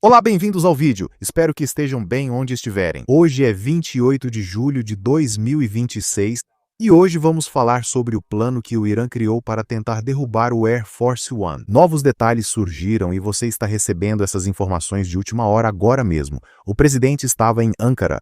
Olá, bem-vindos ao vídeo. Espero que estejam bem onde estiverem. Hoje é 28 de julho de 2026 e hoje vamos falar sobre o plano que o Irã criou para tentar derrubar o Air Force One. Novos detalhes surgiram e você está recebendo essas informações de última hora agora mesmo. O presidente estava em Ankara.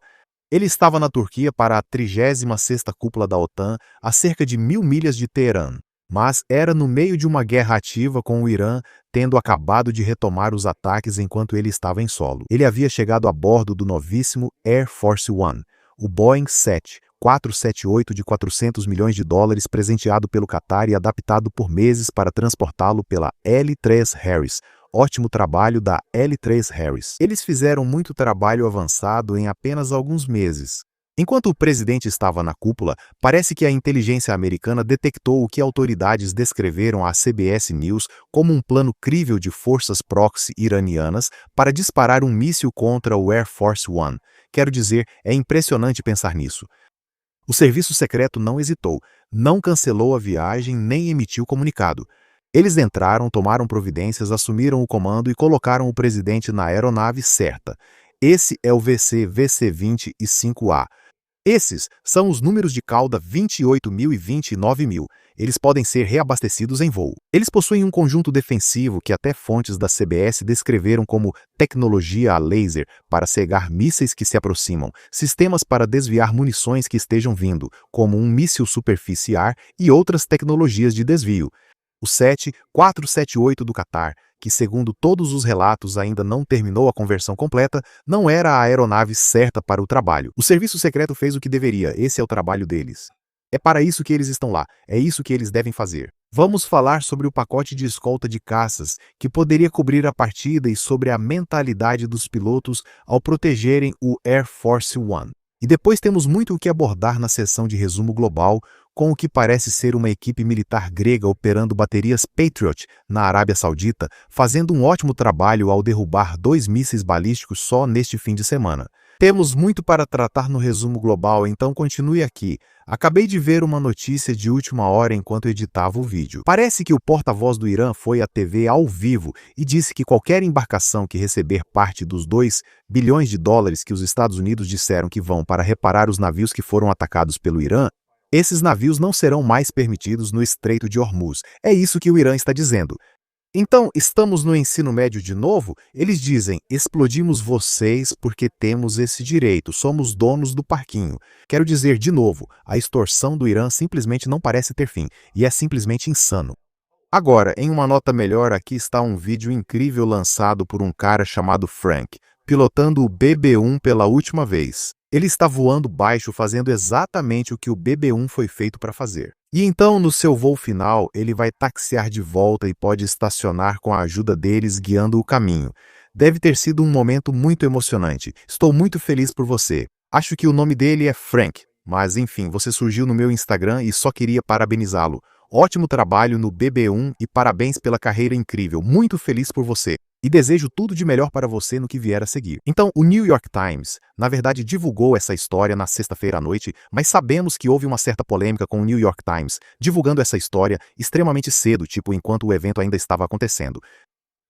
Ele estava na Turquia para a 36ª cúpula da OTAN, a cerca de 1000 milhas de Teherã. Mas era no meio de uma guerra ativa com o Irã, tendo acabado de retomar os ataques enquanto ele estava em solo. Ele havia chegado a bordo do novíssimo Air Force One, o Boeing 747 de 400 milhões de dólares presenteado pelo Qatar e adaptado por meses para transportá-lo pela L3 Harris. Ótimo trabalho da L3 Harris. Eles fizeram muito trabalho avançado em apenas alguns meses. Enquanto o presidente estava na cúpula, parece que a inteligência americana detectou o que autoridades descreveram à CBS News como um plano crível de forças proxy iranianas para disparar um míssil contra o Air Force One. Quero dizer, é impressionante pensar nisso. O serviço secreto não hesitou, não cancelou a viagem nem emitiu comunicado. Eles entraram, tomaram providências, assumiram o comando e colocaram o presidente na aeronave certa. Esse é o VC-20 e 5A. Esses são os números de cauda 28.000 e 29.000. Eles podem ser reabastecidos em voo. Eles possuem um conjunto defensivo que até fontes da CBS descreveram como tecnologia a laser para cegar mísseis que se aproximam, sistemas para desviar munições que estejam vindo, como um míssil superfície-ar e outras tecnologias de desvio. O 7478 do Qatar, que segundo todos os relatos ainda não terminou a conversão completa, não era a aeronave certa para o trabalho. O serviço secreto fez o que deveria, esse é o trabalho deles. É para isso que eles estão lá, é isso que eles devem fazer. Vamos falar sobre o pacote de escolta de caças, que poderia cobrir a partida e sobre a mentalidade dos pilotos ao protegerem o Air Force One. E depois temos muito o que abordar na sessão de resumo global, com o que parece ser uma equipe militar grega operando baterias Patriot na Arábia Saudita, fazendo um ótimo trabalho ao derrubar 2 mísseis balísticos só neste fim de semana. Temos muito para tratar no resumo global, então continue aqui. Acabei de ver uma notícia de última hora enquanto editava o vídeo. Parece que o porta-voz do Irã foi à TV ao vivo e disse que qualquer embarcação que receber parte dos 2 bilhões de dólares que os Estados Unidos disseram que vão para reparar os navios que foram atacados pelo Irã, esses navios não serão mais permitidos no Estreito de Hormuz. É isso que o Irã está dizendo. Então, estamos no ensino médio de novo? Eles dizem, explodimos vocês porque temos esse direito, somos donos do parquinho. Quero dizer de novo, a extorsão do Irã simplesmente não parece ter fim, e é simplesmente insano. Agora, em uma nota melhor, aqui está um vídeo incrível lançado por um cara chamado Frank, pilotando o BB-1 pela última vez. Ele está voando baixo, fazendo exatamente o que o BB-1 foi feito para fazer. E então, no seu voo final, ele vai taxiar de volta e pode estacionar com a ajuda deles guiando o caminho. Deve ter sido um momento muito emocionante. Estou muito feliz por você. Acho que o nome dele é Frank, mas enfim, você surgiu no meu Instagram e só queria parabenizá-lo. Ótimo trabalho no BB-1 e parabéns pela carreira incrível. Muito feliz por você. E desejo tudo de melhor para você no que vier a seguir. Então, o New York Times, na verdade, divulgou essa história na sexta-feira à noite, mas sabemos que houve uma certa polêmica com o New York Times, divulgando essa história extremamente cedo, tipo enquanto o evento ainda estava acontecendo.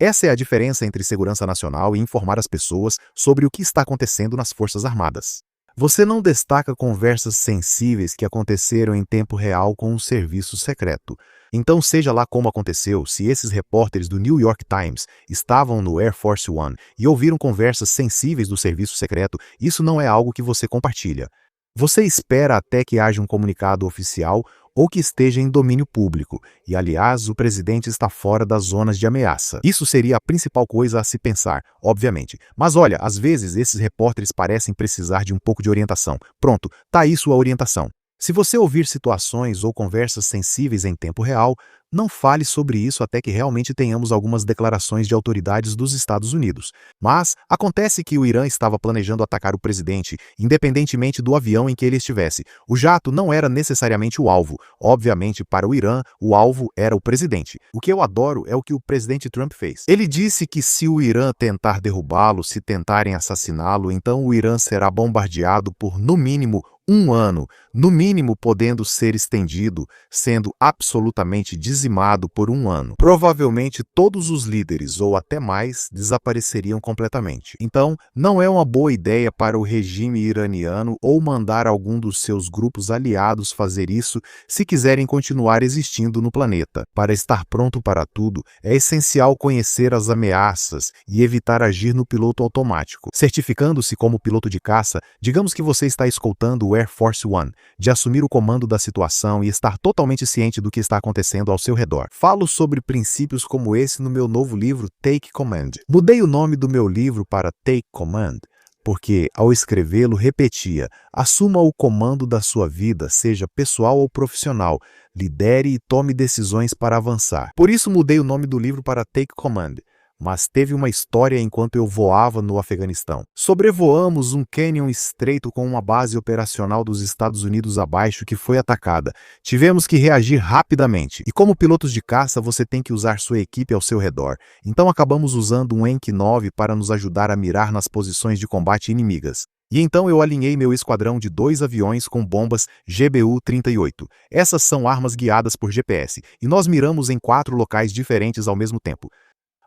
Essa é a diferença entre segurança nacional e informar as pessoas sobre o que está acontecendo nas Forças Armadas. Você não destaca conversas sensíveis que aconteceram em tempo real com o serviço secreto. Então, seja lá como aconteceu, se esses repórteres do New York Times estavam no Air Force One e ouviram conversas sensíveis do serviço secreto, isso não é algo que você compartilha. Você espera até que haja um comunicado oficial ou que esteja em domínio público, e aliás, o presidente está fora das zonas de ameaça. Isso seria a principal coisa a se pensar, obviamente. Mas olha, às vezes esses repórteres parecem precisar de um pouco de orientação. Pronto, tá aí sua orientação. Se você ouvir situações ou conversas sensíveis em tempo real, não fale sobre isso até que realmente tenhamos algumas declarações de autoridades dos Estados Unidos. Mas acontece que o Irã estava planejando atacar o presidente, independentemente do avião em que ele estivesse. O jato não era necessariamente o alvo. Obviamente, para o Irã, o alvo era o presidente. O que eu adoro é o que o presidente Trump fez. Ele disse que se o Irã tentar derrubá-lo, se tentarem assassiná-lo, então o Irã será bombardeado por, no mínimo, 1 ano, no mínimo podendo ser estendido, sendo absolutamente dizimado por um ano. Provavelmente todos os líderes, ou até mais, desapareceriam completamente. Então, não é uma boa ideia para o regime iraniano ou mandar algum dos seus grupos aliados fazer isso se quiserem continuar existindo no planeta. Para estar pronto para tudo, é essencial conhecer as ameaças e evitar agir no piloto automático. Certificando-se como piloto de caça, digamos que você está escoltando o Air Force One, de assumir o comando da situação e estar totalmente ciente do que está acontecendo ao seu redor. Falo sobre princípios como esse no meu novo livro Take Command. Mudei o nome do meu livro para Take Command porque, ao escrevê-lo, repetia: assuma o comando da sua vida, seja pessoal ou profissional, lidere e tome decisões para avançar. Por isso mudei o nome do livro para Take Command. Mas teve uma história enquanto eu voava no Afeganistão. Sobrevoamos um cânion estreito com uma base operacional dos Estados Unidos abaixo que foi atacada. Tivemos que reagir rapidamente. E como pilotos de caça, você tem que usar sua equipe ao seu redor. Então acabamos usando um Enk 9 para nos ajudar a mirar nas posições de combate inimigas. E então eu alinhei meu esquadrão de 2 aviões com bombas GBU-38. Essas são armas guiadas por GPS, e nós miramos em 4 locais diferentes ao mesmo tempo.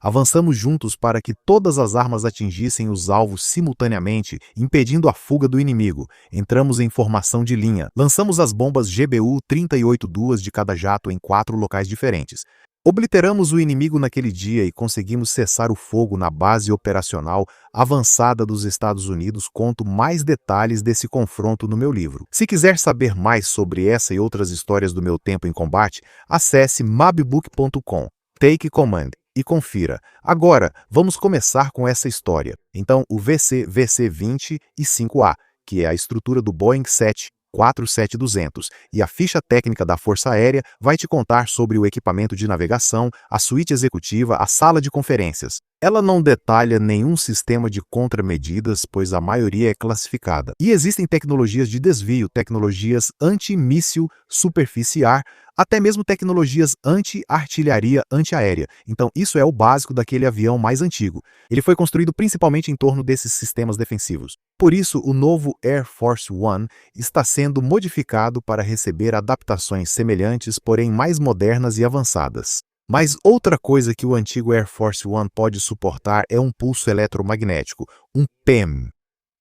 Avançamos juntos para que todas as armas atingissem os alvos simultaneamente, impedindo a fuga do inimigo. Entramos em formação de linha. Lançamos as bombas GBU-38, 2 de cada jato, em 4 locais diferentes. Obliteramos o inimigo naquele dia e conseguimos cessar o fogo na base operacional avançada dos Estados Unidos. Conto mais detalhes desse confronto no meu livro. Se quiser saber mais sobre essa e outras histórias do meu tempo em combate, acesse mabbook.com. Take Command e confira. Agora, vamos começar com essa história. Então, o VC-20 e 5A, que é a estrutura do Boeing 747-200, e a ficha técnica da Força Aérea vai te contar sobre o equipamento de navegação, a suíte executiva, a sala de conferências. Ela não detalha nenhum sistema de contramedidas, pois a maioria é classificada. E existem tecnologias de desvio, tecnologias anti-míssil superficiar, até mesmo tecnologias anti-artilharia antiaérea. Então, isso é o básico daquele avião mais antigo. Ele foi construído principalmente em torno desses sistemas defensivos. Por isso, o novo Air Force One está sendo modificado para receber adaptações semelhantes, porém mais modernas e avançadas. Mas outra coisa que o antigo Air Force One pode suportar é um pulso eletromagnético, um PEM.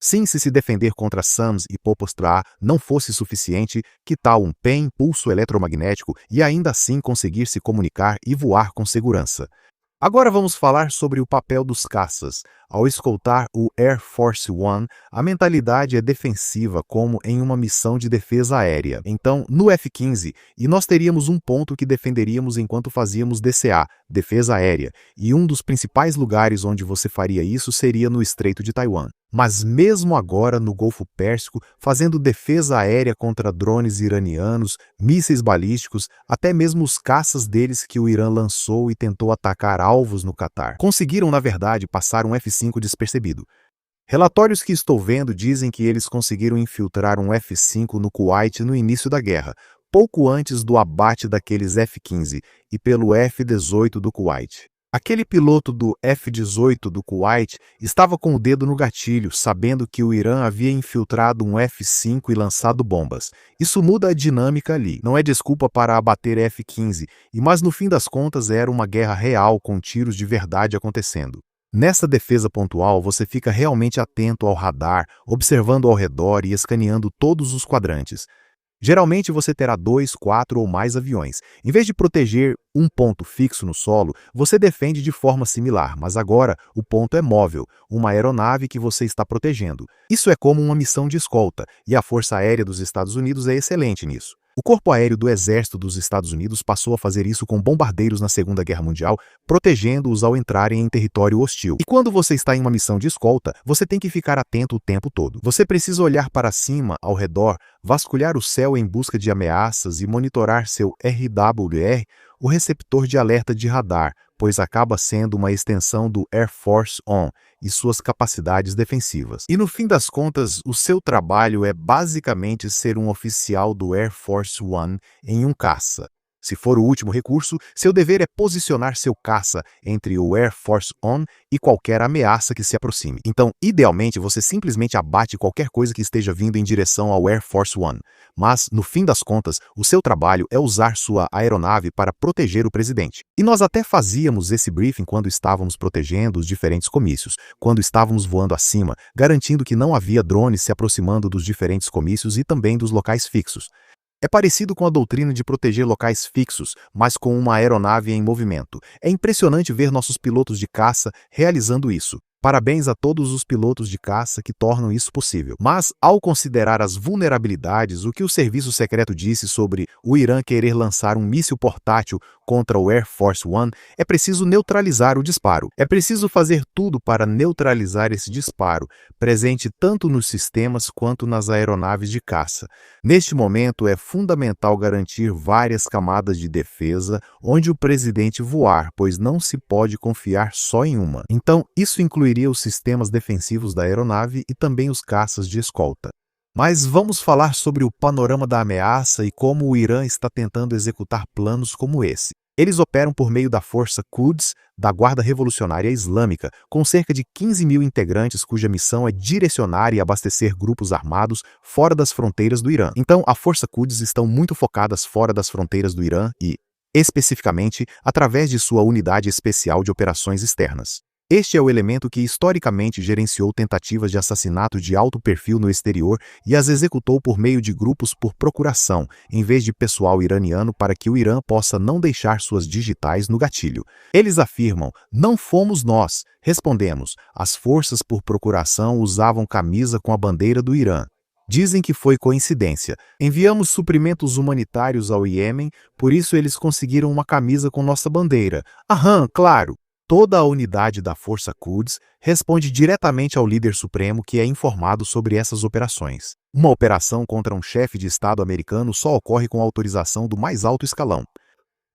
Sim, se defender contra SAMs e Popostra não fosse suficiente, que tal um PEM, pulso eletromagnético, e ainda assim conseguir se comunicar e voar com segurança? Agora vamos falar sobre o papel dos caças. Ao escoltar o Air Force One, a mentalidade é defensiva como em uma missão de defesa aérea. Então, no F-15, e nós teríamos um ponto que defenderíamos enquanto fazíamos DCA, defesa aérea, e um dos principais lugares onde você faria isso seria no Estreito de Taiwan. Mas mesmo agora no Golfo Pérsico, fazendo defesa aérea contra drones iranianos, mísseis balísticos, até mesmo os caças deles que o Irã lançou e tentou atacar alvos no Catar, conseguiram, na verdade, passar um F-5 despercebido. Relatórios que estou vendo dizem que eles conseguiram infiltrar um F-5 no Kuwait no início da guerra, pouco antes do abate daqueles F-15, e pelo F-18 do Kuwait. Aquele piloto do F-18 do Kuwait estava com o dedo no gatilho, sabendo que o Irã havia infiltrado um F-5 e lançado bombas. Isso muda a dinâmica ali. Não é desculpa para abater F-15, mas no fim das contas era uma guerra real com tiros de verdade acontecendo. Nessa defesa pontual, você fica realmente atento ao radar, observando ao redor e escaneando todos os quadrantes. Geralmente você terá 2, 4 ou mais aviões. Em vez de proteger um ponto fixo no solo, você defende de forma similar, mas agora o ponto é móvel, uma aeronave que você está protegendo. Isso é como uma missão de escolta, e a Força Aérea dos Estados Unidos é excelente nisso. O Corpo Aéreo do Exército dos Estados Unidos passou a fazer isso com bombardeiros na Segunda Guerra Mundial, protegendo-os ao entrarem em território hostil. E quando você está em uma missão de escolta, você tem que ficar atento o tempo todo. Você precisa olhar para cima, ao redor, vasculhar o céu em busca de ameaças e monitorar seu RWR, o receptor de alerta de radar, pois acaba sendo uma extensão do Air Force One e suas capacidades defensivas. E no fim das contas, o seu trabalho é basicamente ser um oficial do Air Force One em um caça. Se for o último recurso, seu dever é posicionar seu caça entre o Air Force One e qualquer ameaça que se aproxime. Então, idealmente, você simplesmente abate qualquer coisa que esteja vindo em direção ao Air Force One. Mas, no fim das contas, o seu trabalho é usar sua aeronave para proteger o presidente. E nós até fazíamos esse briefing quando estávamos protegendo os diferentes comícios, quando estávamos voando acima, garantindo que não havia drones se aproximando dos diferentes comícios e também dos locais fixos. É parecido com a doutrina de proteger locais fixos, mas com uma aeronave em movimento. É impressionante ver nossos pilotos de caça realizando isso. Parabéns a todos os pilotos de caça que tornam isso possível. Mas, ao considerar as vulnerabilidades, o que o serviço secreto disse sobre o Irã querer lançar um míssil portátil contra o Air Force One, é preciso neutralizar o disparo. É preciso fazer tudo para neutralizar esse disparo, presente tanto nos sistemas quanto nas aeronaves de caça. Neste momento, é fundamental garantir várias camadas de defesa onde o presidente voar, pois não se pode confiar só em uma. Então, isso incluiria os sistemas defensivos da aeronave e também os caças de escolta. Mas vamos falar sobre o panorama da ameaça e como o Irã está tentando executar planos como esse. Eles operam por meio da Força Quds, da Guarda Revolucionária Islâmica, com cerca de 15 mil integrantes cuja missão é direcionar e abastecer grupos armados fora das fronteiras do Irã. Então, a Força Quds estão muito focadas fora das fronteiras do Irã e, especificamente, através de sua unidade especial de operações externas. Este é o elemento que historicamente gerenciou tentativas de assassinato de alto perfil no exterior e as executou por meio de grupos por procuração, em vez de pessoal iraniano para que o Irã possa não deixar suas digitais no gatilho. Eles afirmam, não fomos nós. Respondemos, as forças por procuração usavam camisa com a bandeira do Irã. Dizem que foi coincidência. Enviamos suprimentos humanitários ao Iêmen, por isso eles conseguiram uma camisa com nossa bandeira. Aham, claro. Toda a unidade da Força Quds responde diretamente ao líder supremo que é informado sobre essas operações. Uma operação contra um chefe de Estado americano só ocorre com autorização do mais alto escalão.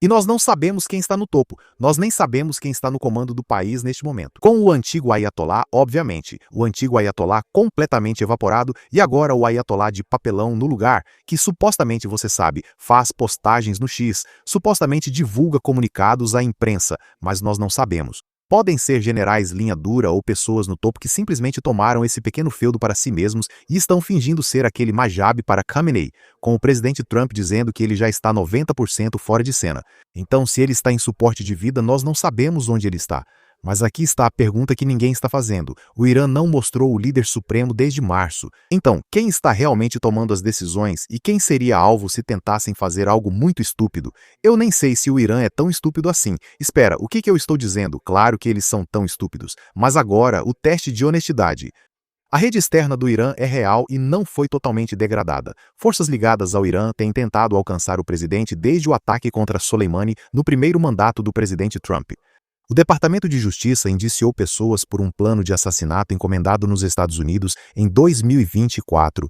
E nós não sabemos quem está no topo, nós nem sabemos quem está no comando do país neste momento. Com o antigo Ayatollah, obviamente, o antigo Ayatollah completamente evaporado e agora o Ayatollah de papelão no lugar, que supostamente, você sabe, faz postagens no X, supostamente divulga comunicados à imprensa, mas nós não sabemos. Podem ser generais linha dura ou pessoas no topo que simplesmente tomaram esse pequeno feudo para si mesmos e estão fingindo ser aquele Majab para Khamenei, com o presidente Trump dizendo que ele já está 90% fora de cena. Então, se ele está em suporte de vida, nós não sabemos onde ele está. Mas aqui está a pergunta que ninguém está fazendo. O Irã não mostrou o líder supremo desde março. Então, quem está realmente tomando as decisões e quem seria alvo se tentassem fazer algo muito estúpido? Eu nem sei se o Irã é tão estúpido assim. Espera, o que eu estou dizendo? Claro que eles são tão estúpidos. Mas agora, o teste de honestidade. A rede externa do Irã é real e não foi totalmente degradada. Forças ligadas ao Irã têm tentado alcançar o presidente desde o ataque contra Soleimani no primeiro mandato do presidente Trump. O Departamento de Justiça indiciou pessoas por um plano de assassinato encomendado nos Estados Unidos em 2024.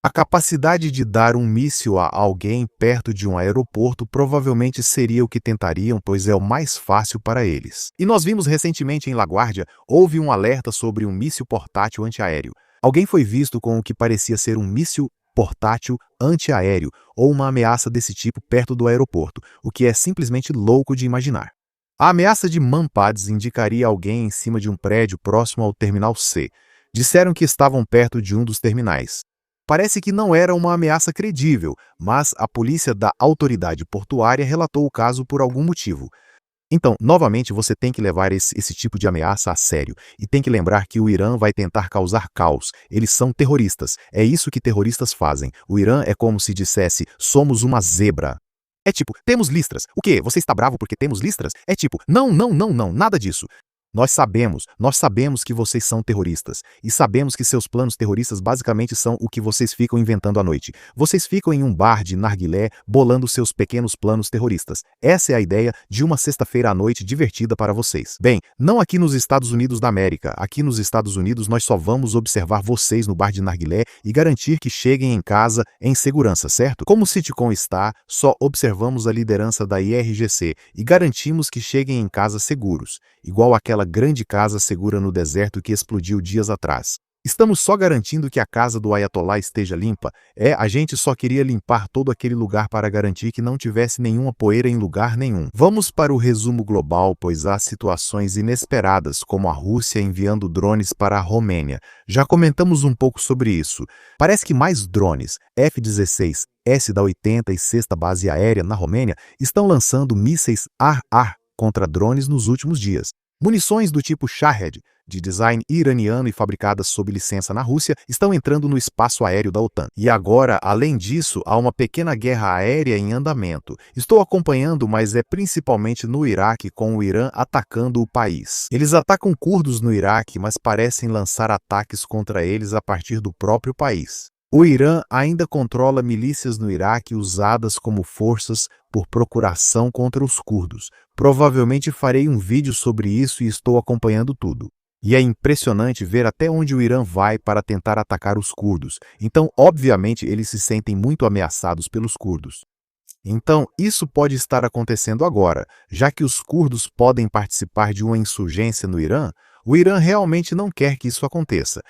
A capacidade de dar um míssil a alguém perto de um aeroporto provavelmente seria o que tentariam, pois é o mais fácil para eles. E nós vimos recentemente em LaGuardia, houve um alerta sobre um míssil portátil antiaéreo. Alguém foi visto com o que parecia ser um míssil portátil antiaéreo ou uma ameaça desse tipo perto do aeroporto, o que é simplesmente louco de imaginar. A ameaça de Manpads indicaria alguém em cima de um prédio próximo ao Terminal C. Disseram que estavam perto de um dos terminais. Parece que não era uma ameaça credível, mas a polícia da autoridade portuária relatou o caso por algum motivo. Então, novamente, você tem que levar esse tipo de ameaça a sério. E tem que lembrar que o Irã vai tentar causar caos. Eles são terroristas. É isso que terroristas fazem. O Irã é como se dissesse, somos uma zebra. É tipo, temos listras. O quê? Você está bravo porque temos listras? É tipo, não, nada disso. Nós sabemos que vocês são terroristas. E sabemos que seus planos terroristas basicamente são o que vocês ficam inventando à noite. Vocês ficam em um bar de narguilé bolando seus pequenos planos terroristas. Essa é a ideia de uma sexta-feira à noite divertida para vocês. Bem, não aqui nos Estados Unidos da América. Aqui nos Estados Unidos nós só vamos observar vocês no bar de narguilé e garantir que cheguem em casa em segurança, certo? Como o sitcom está, só observamos a liderança da IRGC e garantimos que cheguem em casa seguros. Igual aquela grande casa segura no deserto que explodiu dias atrás. Estamos só garantindo que a casa do Ayatollah esteja limpa. A gente só queria limpar todo aquele lugar para garantir que não tivesse nenhuma poeira em lugar nenhum. Vamos para o resumo global, pois há situações inesperadas, como a Rússia enviando drones para a Romênia. Já comentamos um pouco sobre isso. Parece que mais drones, F-16, S-80 e Sexta Base Aérea na Romênia, estão lançando mísseis ar-ar contra drones nos últimos dias. Munições do tipo Shahed, de design iraniano e fabricadas sob licença na Rússia, estão entrando no espaço aéreo da OTAN. E agora, além disso, há uma pequena guerra aérea em andamento. Estou acompanhando, mas é principalmente no Iraque, com o Irã atacando o país. Eles atacam curdos no Iraque, mas parecem lançar ataques contra eles a partir do próprio país. O Irã ainda controla milícias no Iraque usadas como forças por procuração contra os curdos. Provavelmente farei um vídeo sobre isso e estou acompanhando tudo. E é impressionante ver até onde o Irã vai para tentar atacar os curdos. Então, obviamente, eles se sentem muito ameaçados pelos curdos. Então, isso pode estar acontecendo agora, já que os curdos podem participar de uma insurgência no Irã. O Irã realmente não quer que isso aconteça.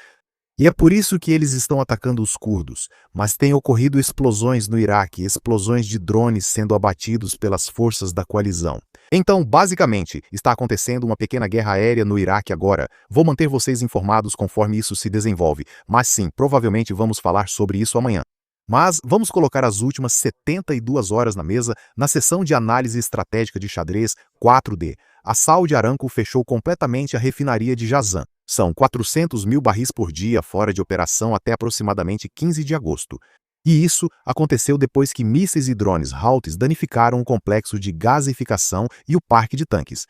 E é por isso que eles estão atacando os curdos, mas têm ocorrido explosões no Iraque, explosões de drones sendo abatidos pelas forças da coalizão. Então, basicamente, está acontecendo uma pequena guerra aérea no Iraque agora. Vou manter vocês informados conforme isso se desenvolve, mas sim, provavelmente vamos falar sobre isso amanhã. Mas vamos colocar as últimas 72 horas na mesa na sessão de análise estratégica de xadrez 4D. A Saudi Aramco fechou completamente a refinaria de Jazan. São 400 mil barris por dia fora de operação até aproximadamente 15 de agosto. E isso aconteceu depois que mísseis e drones Houthis danificaram o complexo de gasificação e o parque de tanques.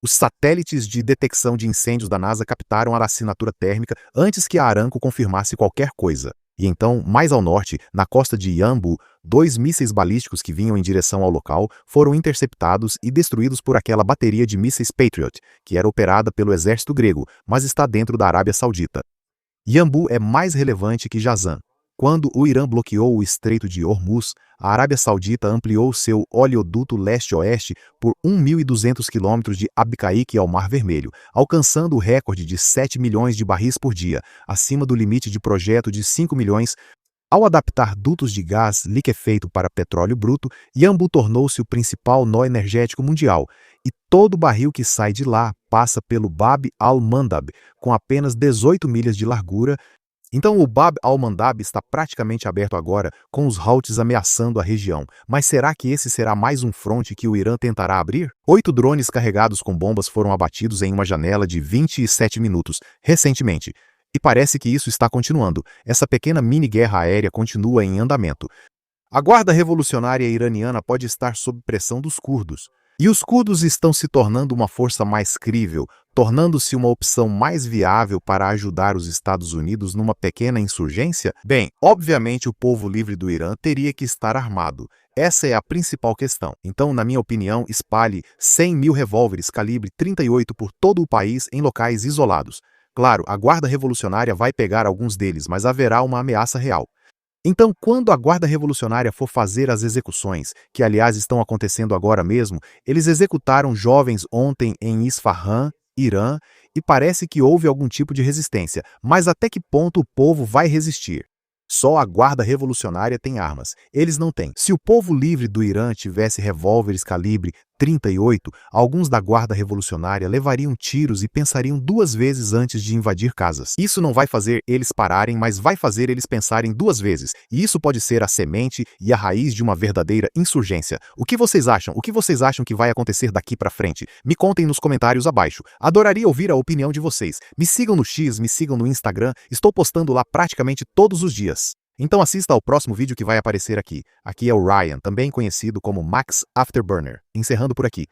Os satélites de detecção de incêndios da NASA captaram a assinatura térmica antes que a Aramco confirmasse qualquer coisa. E então, mais ao norte, na costa de Yanbu, 2 mísseis balísticos que vinham em direção ao local foram interceptados e destruídos por aquela bateria de mísseis Patriot, que era operada pelo exército grego, mas está dentro da Arábia Saudita. Yanbu é mais relevante que Jazan. Quando o Irã bloqueou o Estreito de Hormuz, a Arábia Saudita ampliou seu oleoduto leste-oeste por 1.200 quilômetros de Abqaiq ao Mar Vermelho, alcançando o recorde de 7 milhões de barris por dia, acima do limite de projeto de 5 milhões. Ao adaptar dutos de gás liquefeito para petróleo bruto, Yanbu tornou-se o principal nó energético mundial, e todo barril que sai de lá passa pelo Bab al-Mandab, com apenas 18 milhas de largura. Então o Bab al-Mandab está praticamente aberto agora, com os Houthis ameaçando a região. Mas será que esse será mais um fronte que o Irã tentará abrir? 8 drones carregados com bombas foram abatidos em uma janela de 27 minutos, recentemente. E parece que isso está continuando. Essa pequena mini-guerra aérea continua em andamento. A Guarda Revolucionária Iraniana pode estar sob pressão dos curdos. E os curdos estão se tornando uma força mais crível, tornando-se uma opção mais viável para ajudar os Estados Unidos numa pequena insurgência? Bem, obviamente o povo livre do Irã teria que estar armado. Essa é a principal questão. Então, na minha opinião, espalhe 100 mil revólveres calibre 38 por todo o país em locais isolados. Claro, a Guarda Revolucionária vai pegar alguns deles, mas haverá uma ameaça real. Então, quando a Guarda Revolucionária for fazer as execuções, que aliás estão acontecendo agora mesmo, eles executaram jovens ontem em Isfahan, Irã, e parece que houve algum tipo de resistência, mas até que ponto o povo vai resistir? Só a Guarda Revolucionária tem armas, eles não têm. Se o povo livre do Irã tivesse revólveres calibre 38, alguns da Guarda Revolucionária levariam tiros e pensariam 2 vezes antes de invadir casas. Isso não vai fazer eles pararem, mas vai fazer eles pensarem 2 vezes, e isso pode ser a semente e a raiz de uma verdadeira insurgência. O que vocês acham? O que vocês acham que vai acontecer daqui pra frente? Me contem nos comentários abaixo. Adoraria ouvir a opinião de vocês. Me sigam no X, me sigam no Instagram, estou postando lá praticamente todos os dias. Então assista ao próximo vídeo que vai aparecer aqui. Aqui é o Ryan, também conhecido como Max Afterburner. Encerrando por aqui.